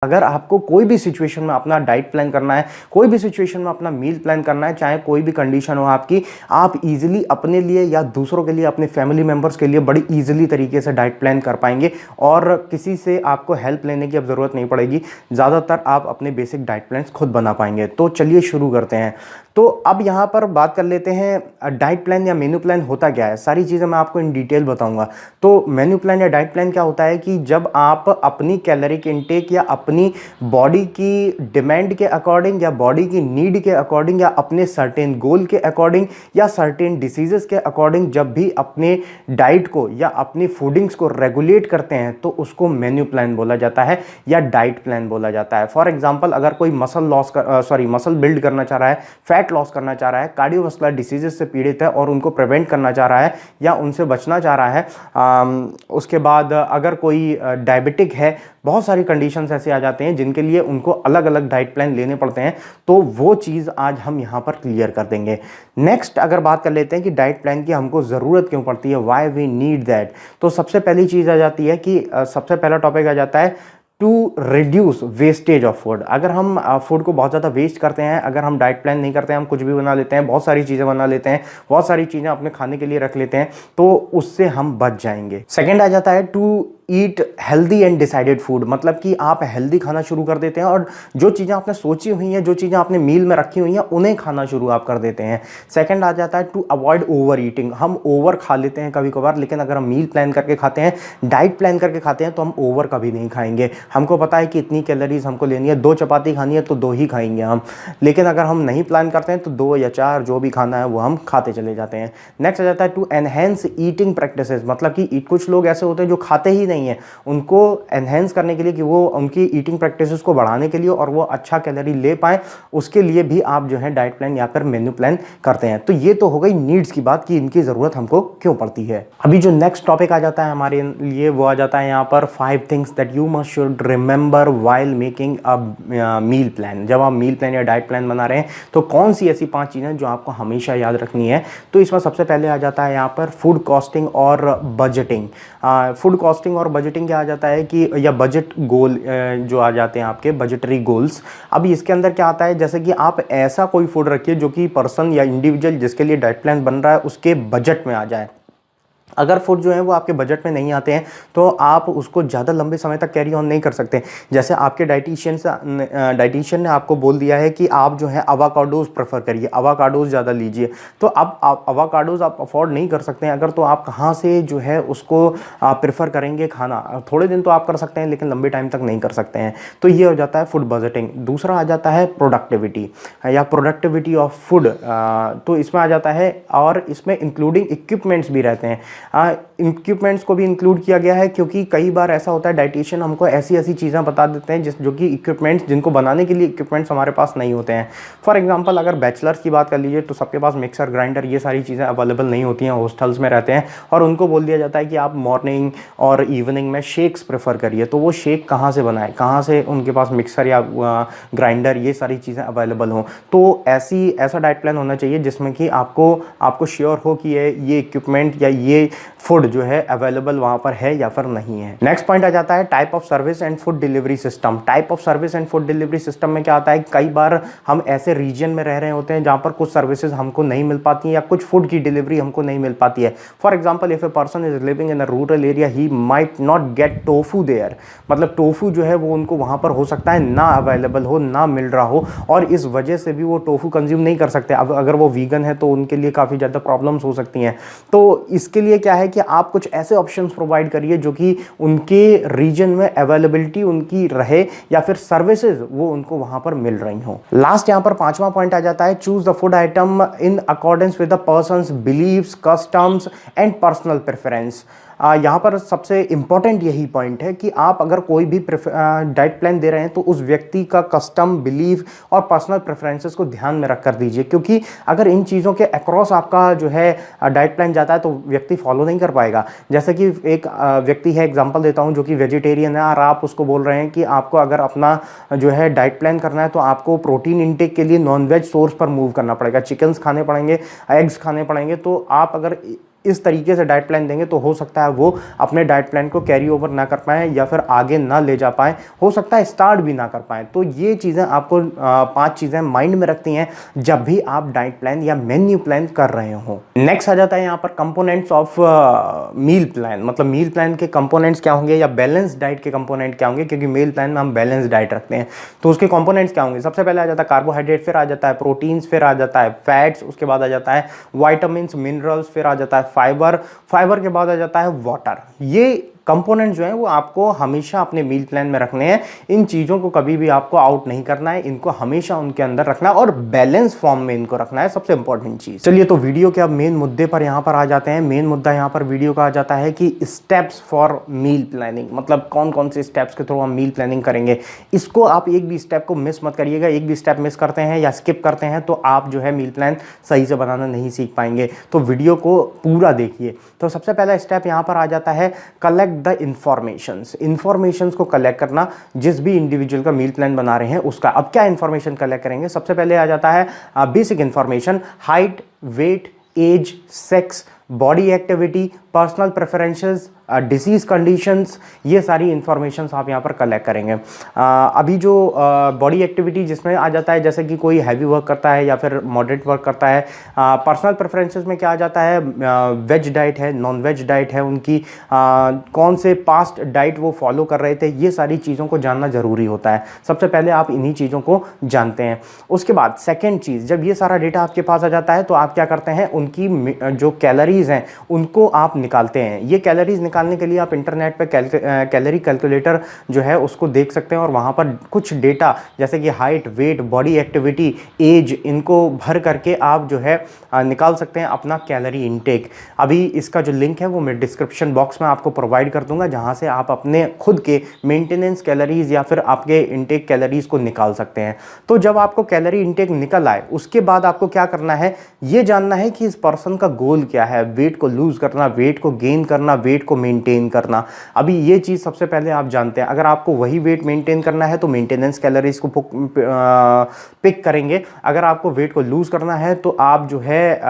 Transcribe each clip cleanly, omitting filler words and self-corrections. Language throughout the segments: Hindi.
अगर आपको कोई भी सिचुएशन में अपना डाइट प्लान करना है, कोई भी सिचुएशन में अपना मील प्लान करना है, चाहे कोई भी कंडीशन हो आपकी, आप इजीली अपने लिए या दूसरों के लिए, अपने फैमिली मेंबर्स के लिए बड़ी इजीली तरीके से डाइट प्लान कर पाएंगे और किसी से आपको हेल्प लेने की अब ज़रूरत नहीं पड़ेगी। ज़्यादातर आप अपने बेसिक डाइट प्लान्स खुद बना पाएंगे। तो चलिए शुरू करते हैं। तो अब यहाँ पर बात कर लेते हैं डाइट प्लान या मेन्यू प्लान होता क्या है। सारी चीज़ें मैं आपको इन डिटेल बताऊंगा। तो मेन्यू प्लान या डाइट प्लान क्या होता है कि जब आप अपनी कैलोरिक इनटेक या अपनी बॉडी की डिमांड के अकॉर्डिंग या बॉडी की नीड के अकॉर्डिंग या अपने सर्टेन गोल के अकॉर्डिंग या सर्टेन डिसीजेस के अकॉर्डिंग जब भी अपने डाइट को या अपनी फूडिंग्स को रेगुलेट करते हैं तो उसको मेन्यू प्लान बोला जाता है या डाइट प्लान बोला जाता है। फॉर एग्जाम्पल, अगर कोई मसल बिल्ड करना चाह रहा है, फैट लॉस करना चाह रहा है, कार्डियोवास्कुलर डिसीजेस से पीड़ित है और उनको प्रिवेंट करना चाह रहा है या उनसे बचना चाह रहा है, उसके बाद अगर कोई डायबिटिक है, बहुत सारी कंडीशंस ऐसे आ जाते हैं जिनके लिए उनको अलग अलग डाइट प्लान लेने पड़ते हैं। तो वो चीज़ आज हम यहाँ पर क्लियर कर देंगे। नेक्स्ट अगर बात कर लेते हैं कि डाइट प्लान की हमको ज़रूरत क्यों पड़ती है, वाई वी नीड दैट, तो सबसे पहली चीज़ आ जाती है कि सबसे पहला टॉपिक आ जाता है to reduce wastage of food. अगर हम फूड को बहुत ज़्यादा वेस्ट करते हैं, अगर हम डाइट प्लान नहीं करते हैं, हम कुछ भी बना लेते हैं, बहुत सारी चीज़ें बना लेते हैं, बहुत सारी चीज़ें अपने खाने के लिए रख लेते हैं, तो उससे हम बच जाएंगे। सेकेंड आ जाता है to eat healthy and decided food, मतलब कि आप हेल्दी खाना शुरू कर देते हैं और जो चीज़ें आपने सोची हुई हैं, जो चीज़ें आपने मील में रखी हुई हैं, उन्हें खाना शुरू आप कर देते हैं। सेकंड आ जाता है टू अवॉइड ओवर ईटिंग। हम ओवर खा लेते हैं कभी कभार, लेकिन अगर हम मील प्लान करके खाते हैं, डाइट प्लान करके खाते हैं, तो हम ओवर कभी नहीं खाएंगे। हमको पता है कि इतनी कैलोरीज हमको लेनी है, 2 चपाती खानी है तो 2 ही खाएंगे हम, लेकिन अगर हम नहीं प्लान करते हैं तो 2 या 4 जो भी खाना है वो हम खाते चले जाते हैं। नेक्स्ट आ जाता है टू एनहेंस ईटिंग प्रैक्टिसेस, मतलब कि कुछ लोग ऐसे होते हैं जो खाते ही नहीं है, उनको एनहेंस करने के लिए कि वो उनकी ईटिंग प्रैक्टिसेस को बढ़ाने के लिए और वो अच्छा कैलोरी ले पाए, उसके लिए भी आप जो है डाइट प्लान या फिर मेन्यू प्लान करते हैं। तो ये तो हो गई नीड्स की बात कि इनकी ज़रूरत हमको क्यों पड़ती है। अभी जो नेक्स्ट टॉपिक आ जाता है हमारे लिए वो आ जाता है यहाँ पर 5 things that you must should remember while making a meal plan. जब आप मील प्लान या डाइट प्लान बना रहे हैं तो कौन सी ऐसी 5 चीज़ें जो आपको हमेशा याद रखनी है। तो इसमें सबसे पहले आ जाता है यहाँ पर फूड कॉस्टिंग और बजटिंग। फूड कॉस्टिंग और बजटिंग क्या आ जाता है कि या बजट गोल जो आ जाते हैं आपके बजटरी गोल्स। अब इसके अंदर क्या आता है, जैसे कि आप ऐसा कोई फूड रखिए जो कि पर्सन या इंडिविजुअल जिसके लिए डाइट प्लान बन रहा है उसके बजट में आ जाए। अगर फूड जो है वो आपके बजट में नहीं आते हैं तो आप उसको ज़्यादा लंबे समय तक कैरी ऑन नहीं कर सकते। जैसे आपके डाइटिशियन ने आपको बोल दिया है कि आप जो है अवाकाडोज प्रेफर करिए, अवाकाडोज ज़्यादा लीजिए, तो अब आप अवाकाडोज आप अफोर्ड नहीं कर सकते हैं अगर, तो आप कहाँ से जो है उसको प्रेफर करेंगे खाना। थोड़े दिन तो आप कर सकते हैं लेकिन लंबे टाइम तक नहीं कर सकते हैं। तो ये हो जाता है फूड बजटिंग। दूसरा आ जाता है प्रोडक्टिविटी या प्रोडक्टिविटी ऑफ फूड। तो इसमें आ जाता है और इसमें इंक्लूडिंग इक्विपमेंट्स भी रहते हैं। इक्विपमेंट्स को भी इंक्लूड किया गया है क्योंकि कई बार ऐसा होता है डाइटिशियन हमको ऐसी ऐसी चीज़ें बता देते हैं जो कि इक्विपमेंट्स जिनको बनाने के लिए इक्विपमेंट्स हमारे पास नहीं होते हैं। फॉर एग्जांपल, अगर बैचलर्स की बात कर लीजिए तो सबके पास मिक्सर, ग्राइंडर, ये सारी चीज़ें अवेलेबल नहीं होती हैं, हॉस्टल्स में रहते हैं और उनको बोल दिया जाता है कि आप मॉर्निंग और इवनिंग में शेक्स प्रेफर करिए। तो वो शेक कहाँ से बनाए, कहाँ से उनके पास मिक्सर या ग्राइंडर ये सारी चीज़ें अवेलेबल हों। तो ऐसा डाइट प्लान होना चाहिए जिसमें कि आपको श्योर हो कि ये इक्विपमेंट या ये फूड जो है अवेलेबल वहां पर है या फिर नहीं है। नेक्स्ट पॉइंट आ जाता है type of service and food delivery system. Type of service and food delivery system में क्या आता है, कई बार हम ऐसे रीजन में रह रहे होते हैं जहां पर कुछ सर्विसेज हमको नहीं मिल पाती हैं या कुछ फूड की डिलीवरी हमको नहीं मिल पाती है। For example, if a person is living in a rural area he might not get tofu there, मतलब टोफू जो है वो उनको वहां पर हो सकता है ना अवेलेबल हो, ना मिल रहा हो और इस वजह से भी वो टोफू कंज्यूम नहीं कर सकते। अब अगर वो वीगन है तो उनके लिए काफ़ी ज़्यादा प्रॉब्लम्स हो सकती हैं। तो इसके लिए क्या है कि आप कुछ ऐसे ऑप्शंस प्रोवाइड करिए जो कि उनके रीजन में अवेलेबिलिटी उनकी रहे या फिर सर्विसेज वो उनको वहां पर मिल रही हो। लास्ट यहां पर 5वां पॉइंट आ जाता है choose the food item in accordance with the person's believes, customs and personal preference. यहाँ पर सबसे इंपॉर्टेंट यही पॉइंट है कि आप अगर कोई भी डाइट प्लान दे रहे हैं तो उस व्यक्ति का कस्टम, बिलीफ और पर्सनल प्रेफरेंसेस को ध्यान में रख कर दीजिए, क्योंकि अगर इन चीज़ों के अक्रॉस आपका जो है डाइट प्लान जाता है तो व्यक्ति फॉलो नहीं कर पाएगा। जैसे कि एक व्यक्ति है, एग्जांपल देता हूँ, जो कि वेजिटेरियन है और आप उसको बोल रहे हैं कि आपको अगर अपना जो है डाइट प्लान करना है तो आपको प्रोटीन इंटेक के लिए नॉनवेज सोर्स पर मूव करना पड़ेगा, चिकन्स खाने पड़ेंगे, एग्स खाने पड़ेंगे। तो आप अगर इस तरीके से डाइट प्लान देंगे तो हो सकता है वो अपने डाइट प्लान को कैरी ओवर ना कर पाएँ या फिर आगे ना ले जा पाएँ, हो सकता है स्टार्ट भी ना कर पाएँ। तो ये चीज़ें आपको 5 चीज़ें माइंड में रखती हैं जब भी आप डाइट प्लान या मेन्यू प्लान कर रहे हो। नेक्स्ट आ जाता है यहाँ पर कंपोनेंट्स ऑफ मील प्लान, मतलब मील प्लान के कंपोनेंट्स क्या होंगे या बैलेंस डाइट के कंपोनेंट क्या होंगे, क्योंकि मील प्लान में हम बैलेंस डाइट रखते हैं। तो उसके कंपोनेंट्स क्या होंगे, सबसे पहले आ जाता है कार्बोहाइड्रेट, फिर आ जाता है प्रोटीन्स, फिर आ जाता है फैट्स, उसके बाद आ जाता है वाइटामिन मिनरल्स, फिर आ जाता है फाइबर, फाइबर के बाद आ जाता है वाटर। ये कंपोनेंट जो है वो आपको हमेशा अपने मील प्लान में रखने हैं। इन चीज़ों को कभी भी आपको आउट नहीं करना है, इनको हमेशा उनके अंदर रखना है और बैलेंस फॉर्म में इनको रखना है, सबसे इंपॉर्टेंट चीज़। चलिए तो वीडियो के अब मेन मुद्दे पर यहाँ पर आ जाते हैं। मेन मुद्दा यहाँ पर वीडियो का आ जाता है कि स्टेप्स फॉर मील प्लानिंग, मतलब कौन कौन से स्टेप्स के थ्रू हम मील प्लानिंग करेंगे। इसको आप एक भी स्टेप को मिस मत करिएगा। एक भी स्टेप मिस करते हैं या स्किप करते हैं तो आप जो है मील प्लान सही से बनाना नहीं सीख पाएंगे। तो वीडियो को पूरा देखिए। तो सबसे पहला स्टेप यहाँ पर आ जाता है कलेक्ट द इंफॉर्मेशंस को कलेक्ट करना, जिस भी इंडिविजुअल का मील प्लान बना रहे हैं उसका। अब क्या इंफॉर्मेशन कलेक्ट करेंगे, सबसे पहले आ जाता है basic information, height, weight, age, sex, body activity, personal preferences, disease conditions, ये सारी इंफॉर्मेशंस आप यहाँ पर कलेक्ट करेंगे। अभी जो बॉडी एक्टिविटी जिसमें आ जाता है जैसे कि कोई हैवी वर्क करता है या फिर मॉडरेट वर्क करता है। पर्सनल प्रेफरेंसेस में क्या आ जाता है, वेज डाइट है, नॉन वेज डाइट है उनकी, कौन से पास्ट डाइट वो फॉलो कर रहे थे, ये सारी चीज़ों को जानना ज़रूरी होता है। सबसे पहले आप इन्हीं चीज़ों को जानते हैं। उसके बाद सेकेंड चीज़, जब ये सारा डेटा आपके पास आ जाता है तो आप क्या करते हैं, उनकी जो कैलोरीज हैं उनको आप निकालते हैं। ये कैलोरीज निकालने के लिए आप इंटरनेट पे कैलोरी कैलकुलेटर जो है उसको देख सकते हैं और वहाँ पर कुछ डेटा जैसे कि height, weight, body activity, age, इनको भर करके आप जो है निकाल सकते हैं अपना कैलोरी इनटेक। अभी इसका जो लिंक है वो मैं डिस्क्रिप्शन बॉक्स में आपको प्रोवाइड कर दूंगा, जहाँ से आप अपने खुद के मेंटेनेंस कैलोरीज या फिर आपके इनटेक कैलोरीज को निकाल सकते हैं। तो जब आपको कैलोरी इनटेक निकल आए उसके बाद आपको क्या करना है, ये जानना है कि इस पर्सन का गोल क्या है, वेट को लूज करना, वेट को गेन करना, वेट को मेंटेन करना। अभी ये चीज़ सबसे पहले आप जानते हैं। अगर आपको वही वेट मेंटेन करना है तो मेंटेनेंस कैलोरीज को पिक करेंगे। अगर आपको वेट को लूज करना है तो आप जो है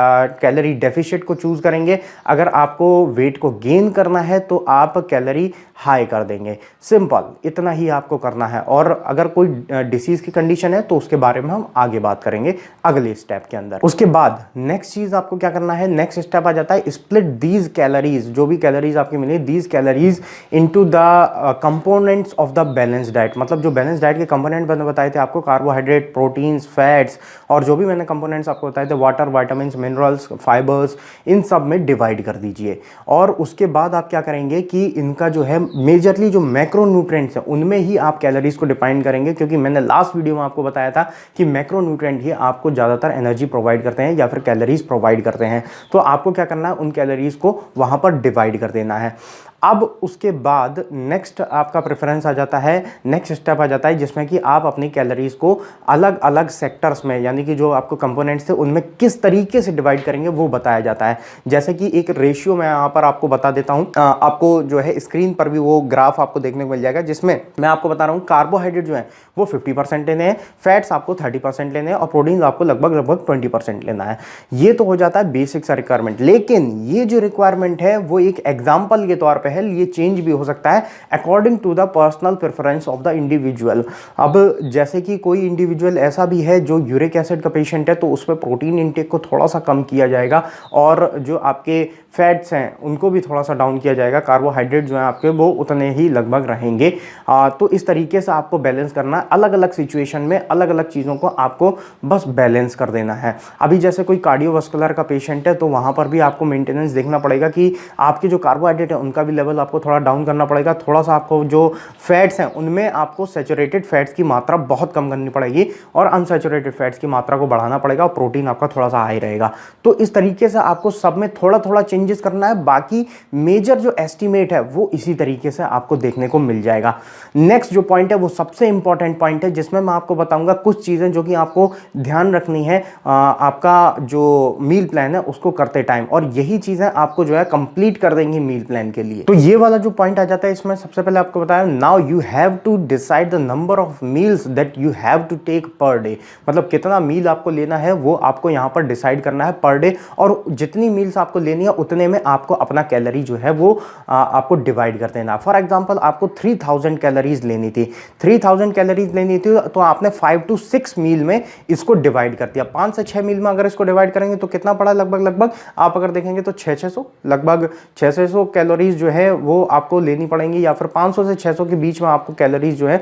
कैलोरी डेफिशिएट को चूज करेंगे। अगर आपको वेट को गेन करना है तो आप कैलोरी हाई कर देंगे। सिंपल, इतना ही आपको करना है। और अगर कोई डिसीज की कंडीशन है तो उसके बारे में हम आगे बात करेंगे अगले स्टेप के अंदर। उसके बाद नेक्स्ट चीज आपको क्या करना है, नेक्स्ट स्टेप आ जाता है स्प्लिट दीज कैलोरीज, जो भी कैलोरीज आपकी मिली these calories into the components of the balance diet. मतलब जो बैलेंस डाइट के कंपोनेंट मैंने बताए थे आपको, कार्बोहाइड्रेट, प्रोटीन्स, फैट्स और जो भी मैंने कंपोनेंट्स आपको बताए थे, वाटर, वाइटामिन, मिनरल्स, फाइबर्स, इन सब में डिवाइड कर दीजिए। और उसके बाद आप क्या करेंगे कि इनका जो है मेजरली जो मैक्रो न्यूट्रिएंट्स हैं उनमें ही आप कैलोरीज को डिफाइन करेंगे, क्योंकि मैंने लास्ट वीडियो में आपको बताया था कि मैक्रो न्यूट्रिएंट ही आपको ज़्यादातर एनर्जी प्रोवाइड करते हैं या फिर कैलोरीज प्रोवाइड करते हैं। तो आपको क्या करना है, उन कैलोरीज को वहाँ पर डिवाइड कर देना है। अब उसके बाद नेक्स्ट आपका प्रेफरेंस आ जाता है, नेक्स्ट स्टेप आ जाता है जिसमें कि आप अपनी कैलोरीज को अलग अलग सेक्टर्स में, यानी कि जो आपको कंपोनेंट्स थे उनमें किस तरीके से डिवाइड करेंगे वो बताया जाता है। जैसे कि एक रेशियो मैं यहाँ पर आपको बता देता हूँ, आपको जो है स्क्रीन पर भी वो ग्राफ आपको देखने को मिल जाएगा, जिसमें मैं आपको बता रहा हूँ कार्बोहाइड्रेट जो है वो 50% लेने हैं, फैट्स आपको 30% लेने हैं और प्रोटीन आपको लगभग 20% लेना है। ये तो हो जाता है बेसिक सा रिक्वायरमेंट। लेकिन ये जो रिक्वायरमेंट है वो एक एग्जाम्पल के तौर पर है, ये चेंज भी हो सकता है according to the personal preference of the individual. अब जैसे कि कोई इंडिविजुअल ऐसा भी है जो यूरिक एसिड का पेशेंट है तो उसमें प्रोटीन इंटेक को थोड़ा सा कम किया जाएगा और जो आपके फैट्स हैं उनको भी थोड़ा सा डाउन किया जाएगा। कार्बोहाइड्रेट जो है आपके वो उतने ही लगभग रहेंगे। तो इस तरीके से आपको बैलेंस करना है। अलग अलग सिचुएशन में अलग अलग चीज़ों को आपको बस बैलेंस कर देना है। अभी जैसे कोई कार्डियोवास्कुलर का पेशेंट है तो वहाँ पर भी आपको मेंटेनेंस देखना पड़ेगा कि आपके जो कार्बोहाइड्रेट है उनका भी लेवल आपको थोड़ा डाउन करना पड़ेगा। थोड़ा सा आपको जो फैट्स हैं उनमें आपको सैचुरेटेड फैट्स की मात्रा बहुत कम करनी पड़ेगी और अनसैचुरेटेड फैट्स की मात्रा को बढ़ाना पड़ेगा और प्रोटीन आपका थोड़ा सा हाई रहेगा। तो इस तरीके से आपको सब में थोड़ा थोड़ा चेंजेस करना है। बाकी मेजर जो एस्टिमेट है वो इसी तरीके से आपको देखने को मिल जाएगा। नेक्स्ट जो पॉइंट है वो सबसे इंपॉर्टेंट पॉइंट है, जिसमें मैं आपको बताऊंगा कुछ चीजें जो कि आपको ध्यान रखनी है आपका जो मील प्लान है उसको करते टाइम, और यही चीजें आपको जो है कंप्लीट कर देंगी मील प्लान के लिए। तो ये वाला जो पॉइंट आ जाता है इसमें, सबसे पहले आपको बताया, now you have to decide the number of meals that you have to take per day. मतलब कितना मील आपको लेना है वो आपको यहाँ पर डिसाइड करना है पर डे, और जितनी मील्स आपको लेनी है उतने में आपको अपना कैलोरी जो है वो आपको डिवाइड कर देना। फॉर एग्जाम्पल आपको 3000 कैलोरीज लेनी थी, 3000 कैलोरीज लेनी थी, तो आपने 5 to 6 मील में इसको डिवाइड कर दिया। 5 से 6 मील में अगर इसको डिवाइड करेंगे तो कितना पड़ा, लगभग आप अगर देखेंगे तो 600 लगभग 600 कैलोरीज जो है वो आपको लेनी पड़ेंगी, या फिर 500 से 600 के बीच में आपको कैलोरीज जो है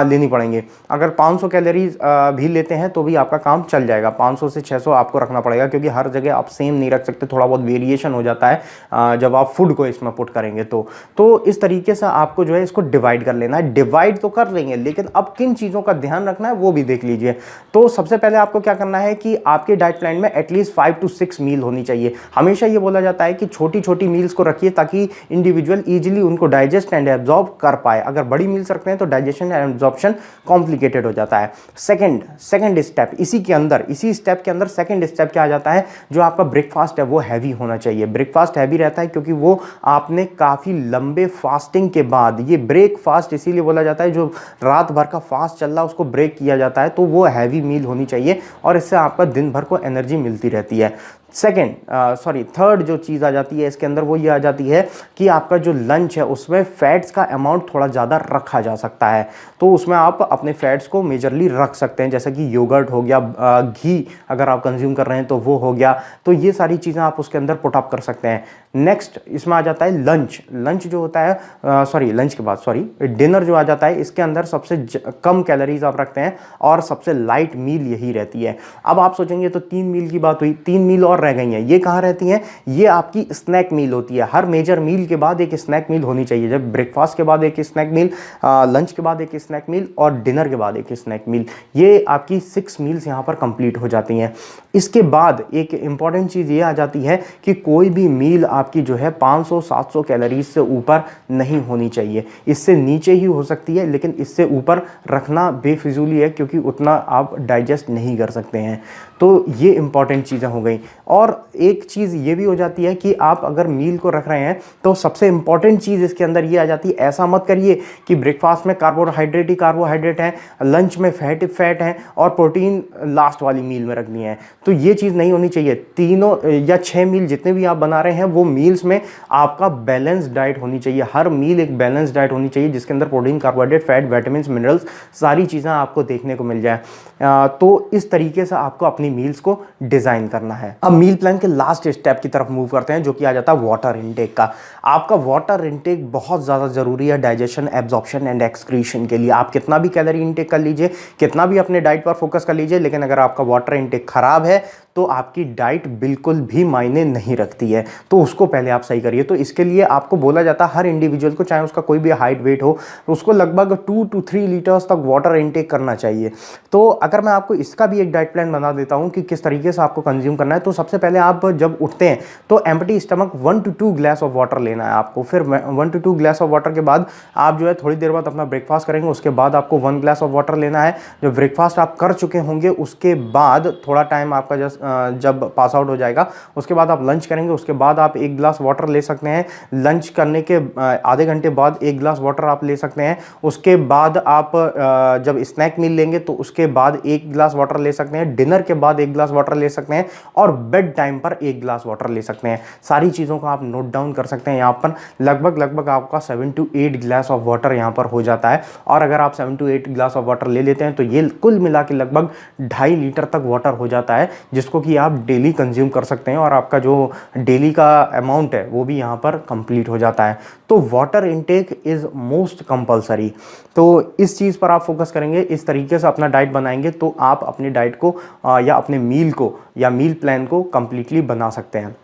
लेनी पड़ेंगी। अगर 500 कैलोरीज भी लेते हैं तो भी आपका काम चल जाएगा। 500 से 600 आपको रखना पड़ेगा, क्योंकि हर जगह आप सेम नहीं रख सकते, थोड़ा बहुत वेरिएशन हो जाता है जब आप फूड को इसमें पुट करेंगे तो इस तरीके से आपको जो है इसको डिवाइड कर लेना है। डिवाइड तो कर लेंगे, लेकिन अब किन चीज़ों का ध्यान रखना है वो भी देख लीजिए। तो सबसे पहले आपको क्या करना है कि आपके डाइट प्लान में एटलीस्ट 5 to 6 मील होनी चाहिए। हमेशा ये बोला जाता है कि छोटी छोटी मील्स को रखिए ताकि इंडिविजुअल इजीली उनको डाइजेस्ट एंड एब्जॉर्ब कर पाए। अगर बड़ी मील्स रखते हैं तो डाइजेशन एंड एब्जॉर्प्शन कॉम्प्लिकेटेड हो जाता है। सेकंड स्टेप, इसी स्टेप के अंदर सेकंड स्टेप क्या आ जाता है, जो आपका ब्रेकफास्ट है वो हैवी होना चाहिए। ब्रेकफास्ट हैवी रहता है क्योंकि वो आपने काफ़ी लंबे फास्टिंग के बाद, ये ब्रेकफास्ट इसीलिए बोला जाता है, जो रात भर का फास्ट चल रहा है उसको ब्रेक किया जाता है, तो वो हैवी मील होनी चाहिए और इससे आपका दिन भर को एनर्जी मिलती रहती है। थर्ड जो चीज़ आ जाती है इसके अंदर वो ये आ जाती है कि आपका जो लंच है उसमें फैट्स का अमाउंट थोड़ा ज़्यादा रखा जा सकता है। तो उसमें आप अपने फैट्स को मेजरली रख सकते हैं, जैसे कि योगर्ट हो गया, घी अगर आप कंज्यूम कर रहे हैं तो वो हो गया। तो ये सारी चीज़ें आप उसके अंदर पुट अप कर सकते हैं। नेक्स्ट इसमें आ जाता है लंच जो होता है, लंच के बाद डिनर जो आ जाता है, इसके अंदर सबसे कम कैलोरीज आप रखते हैं और सबसे लाइट मील यही रहती है। अब आप सोचेंगे तो 3 मील की बात हुई, 3 मील और रह गई हैं। ये कहाँ रहती हैं, ये आपकी स्नैक मील होती है। हर मेजर मील के बाद एक स्नैक मील होनी चाहिए। जब ब्रेकफास्ट के बाद एक स्नैक मील, लंच के बाद एक स्नैक मील और डिनर के बाद एक स्नैक मील, ये आपकी 6 मील्स यहाँ पर कंप्लीट हो जाती हैं। इसके बाद एक इंपॉर्टेंट चीज़ ये आ जाती है कि कोई भी मील आपकी जो है 500-700 कैलोरीज से ऊपर नहीं होनी चाहिए। इससे नीचे ही हो सकती है, लेकिन इससे ऊपर रखना बेफिजूली है क्योंकि उतना आप डाइजेस्ट नहीं कर सकते हैं। तो ये इंपॉर्टेंट चीज़ें हो गई। और एक चीज़ ये भी हो जाती है कि आप अगर मील को रख रहे हैं तो सबसे इंपॉर्टेंट चीज़ इसके अंदर ये आ जाती है, ऐसा मत करिए कि ब्रेकफास्ट में कार्बोहाइड्रेट ही कार्बोहाइड्रेट है, लंच में फैट है और प्रोटीन लास्ट वाली मील में रखनी है। तो ये चीज़ नहीं होनी चाहिए। तीनों या 6 मील जितने भी आप बना रहे हैं वो मील्स में आपका बैलेंस डाइट होनी चाहिए। हर मील एक बैलेंस डाइट होनी चाहिए जिसके अंदर protein, carbohydrate, fat, vitamins, minerals सारी चीज़ें आपको देखने को मिल जाए। तो इस तरीके से आपको अपनी मील्स को डिज़ाइन करना है। अब मील प्लान के लास्ट स्टेप की तरफ मूव करते हैं, जो कि आ जाता है वाटर इनटेक का। आपका वाटर इनटेक बहुत ज़्यादा ज़रूरी है डाइजेशन, एब्जॉर्प्शन एंड एक्सक्रीशन के लिए। आप कितना भी कैलोरी इनटेक कर लीजिए, कितना भी अपने डाइट पर फोकस कर लीजिए, लेकिन अगर आपका वाटर इनटेक खराब है तो आपकी डाइट बिल्कुल भी मायने नहीं रखती है। तो उसको पहले आप सही करिए। तो इसके लिए आपको बोला जाता है हर इंडिविजुअल को, चाहे उसका कोई भी हाइट वेट हो, उसको लगभग 2 to 3 लीटर्स तक वाटर इनटेक करना चाहिए। तो अगर मैं आपको इसका भी एक डाइट प्लान बना देता हूं कि किस तरीके से आपको कंज्यूम करना है, तो सबसे पहले आप जब उठते हैं तो empty stomach 1 to 2 glass of water लेना है आपको। फिर 1 to 2 ग्लास ऑफ वाटर के बाद आप जो है थोड़ी देर बाद अपना ब्रेकफास्ट करेंगे, उसके बाद आपको 1 ग्लास ऑफ वाटर लेना है। जब ब्रेकफास्ट आप कर चुके होंगे उसके बाद थोड़ा टाइम आपका जब पास आउट हो जाएगा उसके बाद आप लंच करेंगे, उसके बाद आप 1 ग्लास वाटर ले सकते हैं। लंच करने के आधे घंटे बाद 1 ग्लास वाटर आप ले सकते हैं। उसके बाद आप जब स्नैक मील लेंगे तो उसके बाद 1 ग्लास वाटर ले सकते हैं। डिनर के बाद 1 ग्लास वाटर ले सकते हैं और बेड टाइम पर 1 ग्लास वाटर ले सकते हैं। सारी चीज़ों को आप नोट डाउन कर सकते हैं। यहाँ पर लगभग आपका 7 to 8 ग्लास ऑफ वाटर यहाँ पर हो जाता है। और अगर आप 7 to 8 ग्लास ऑफ वाटर ले लेते हैं तो ये कुल मिला के लगभग 2.5 लीटर तक वाटर हो जाता है, जिसको कि आप डेली कंज्यूम कर सकते हैं और आपका जो डेली का अमाउंट है वो भी यहाँ पर कंप्लीट हो जाता है। तो water intake is most compulsory. तो इस चीज़ पर आप फोकस करेंगे, इस तरीके से अपना डाइट बनाएंगे तो आप अपनी डाइट को या अपने मील को या मील प्लान को कंप्लीटली बना सकते हैं।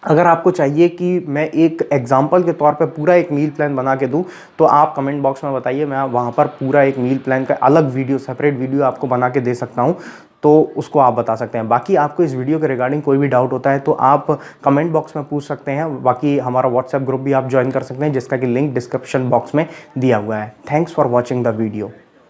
अगर आपको चाहिए कि मैं एक एग्जांपल के तौर पे पूरा एक मील प्लान बना के दूं तो आप कमेंट बॉक्स में बताइए, मैं वहाँ पर पूरा एक मील प्लान का अलग वीडियो, सेपरेट वीडियो आपको बना के दे सकता हूँ। तो उसको आप बता सकते हैं। बाकी आपको इस वीडियो के रिगार्डिंग कोई भी डाउट होता है तो आप कमेंट बॉक्स में पूछ सकते हैं। बाकी हमारा व्हाट्सएप ग्रुप भी आप ज्वाइन कर सकते हैं जिसका कि लिंक डिस्क्रिप्शन बॉक्स में दिया हुआ है। Thanks for watching the video.